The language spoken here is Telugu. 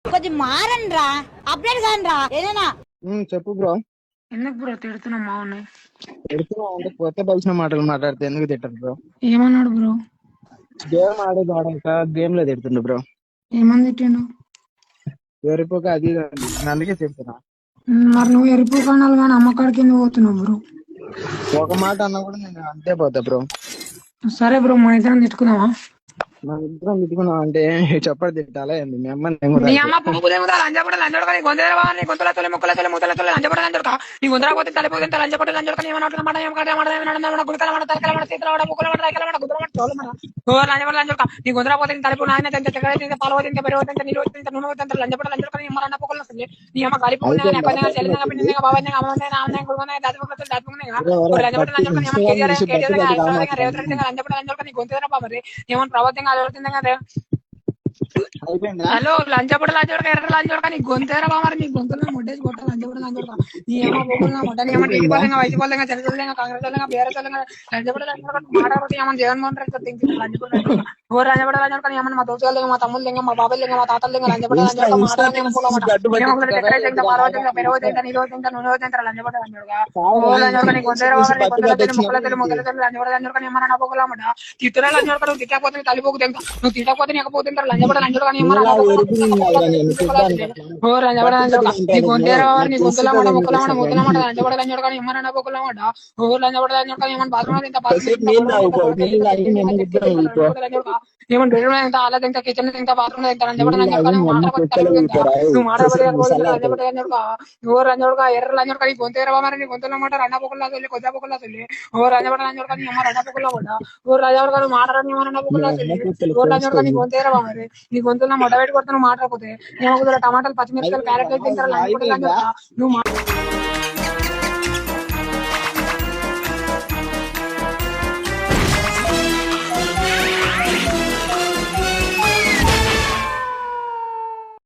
కొంచెం మారండి రా, అప్డేట్ కాని రా ఏదైనా. చెప్పు బ్రో. ఎందుకు బ్రో తిడుతున్నావు మా ఉన్నాయి? తిడుతున్నావు అంటే కొత్త బలిసిన మాటలు మాట్లాడితే ఎందుకు తిట్టరు బ్రో? ఏమన్నాడు బ్రో? గేమ్ ఆడేది ఆడాక గేమ్ లో తిడుతుండు బ్రో. ఏమని తిట్టిండు? ఎవరిపోక అది ఇది అని. నేను అందుకే చెప్తున్నా. మరి నువ్వు ఎరుపు కనాలి కానీ అమ్మకాడికి ఎందుకు పోతున్నావు బ్రో? ఒక మాట అన్నా కూడా నేను అంతే పోతా బ్రో. సరే బ్రో, మన ఇద్దరం తిట్టుకుందామా? మన ఇద్దరం తిట్టుకున్నాం అంటే చెప్పడు తిట్టాలా ఏంది? మీ అమ్మని నేను కూడా నీ తిడతా. అమ్మ పువ్వుదేముదా లంచపడ లంచోడక నీ గొంతుల బాగా నీ గొంతుల తొలి ముక్కల తొలి ముద్దల తొలి లంచపడ లంచోడక నీ గొంతుల పోతే తలిపోతే లంచపడ లంచోడక నీ ఏమన్నా మాట ఏం కాడ మాట ఏమన్నా గుడికల మాట తలకల మాట చేతుల మాట ముక్కల మాట రైకల మాట గుద్దల మాట తోల మాట ఓ లంచపడ లంచోడక నీ గొంతుల పోతే తలిపు నాయన తెంత తెగ తెంత పాలు తెంత పెరుగు తెంత నీళ్ళు తెంత నూనె తెంత లంచపడ లంచోడక నీ అమ్మ అన్న పొక్కల వస్తుంది. నీ అమ్మ కలిపోనే ఎప్పటిగా చెల్లింగా పిన్నిగా బాబాయ్గా అమ్మనే నామనే గుడునే దాచుకోక దాచుకునేగా ఓ లంచపడ లంచోడక నీ అమ్మ కేజీఆర్ కేజీఆర్ రేవతి రెడ్డి లంచపడ లంచోడక నీ గొంతుల బాబరే ఏమన్నా ప్రవర్తంగా ఆలోచించగా కదా. హలో లంచపడ లంచోడక ఎర్ర లంచోడక నీ గొంతేరా బామరి నీ గొంతులో ముడ్డేసి కొట్ట లంచపడ లంచోడక నీ ఏమో పోగులుగా ముడ్డ నీ ఏమో టీడీ పరంగా వైసీ పరంగా తెలుగుగా కాంగ్రెస్ పరంగా బీఆర్ఎస్ పరంగా లంచపడ లంచోడక మాట్లాడితే ఏమన్నా జగన్మోహన్ రెడ్డి తింటుంది లంచపడ లంచోడక ఓ లంచపడ లంచోడక ఏమన్నా మా దోస్తులు మా తమ్ముళ్ళు మా బాబాయ్ మా తాతలు లంచపడ లంచోడక మాట్లాడేంత పార్వతంగా పెరవతంత నీరోతంత నూనెతంత లంచపడ లంచోడక ఓ లంచోడక నీ గొంతేరా బామరి నీ గొంతులో తెలు ముక్కల తెలు ముద్దల తెలు లంచపడ లంచోడక ఏమన్నా నా పోగులామట తిట్టురా లంచోడక నువ్వు తిట్టకపోతే తలిపోకు తింటా నువ్వు తిట్టకపోతే నీకపోతే లంచపడ లంచోడక ఏమన్నా ఓ రంజపడ నీ గొంతేరా నీ గొంతుల మాట ముక్కల మాట ముద్దల మాట లంచపడ లంచోడక ఏమన్నా పోకుల మాట ఓ లంచపడ లంచోడక ఏమన్నా బాత్రూమ్ తింటా ఏమన్నా బెడ్రూమ్ తింటా అలా తింటా కిచెన్ తింటా బాత్రూమ్ తింటా లంచపడ లంచోడక నువ్వు మాట్లాడబోతే నువ్వు మాట్లాడబోతే లంచపడ లంచోడక ఓ రంజోడక ఎర్ర లంచోడక నీ గొంతేరా బామరి నీ గొంతుల మాట రన్న పొకుల్లా తొలి కొద్ద పొకుల్లా తొలి ఓ రంజపడ లంచోడక నీ అమ్మ రన్న పొకుల్లా కూడా ఓ రంజోడక నువ్వు మాట్లాడని ఏమన్నా పొకుల్లా తొలి ఓ రంజోడక నీ గొంతేరా బామరి నీ గొంతులో మొట్ట పెట్టి కొడుతూ నువ్వు మాట్లాడకపోతే ఏమో టమాటాలు పచ్చిమిరపకాయలు క్యారెట్లు తింటారు లంచపడ లంచోడక నువ్వు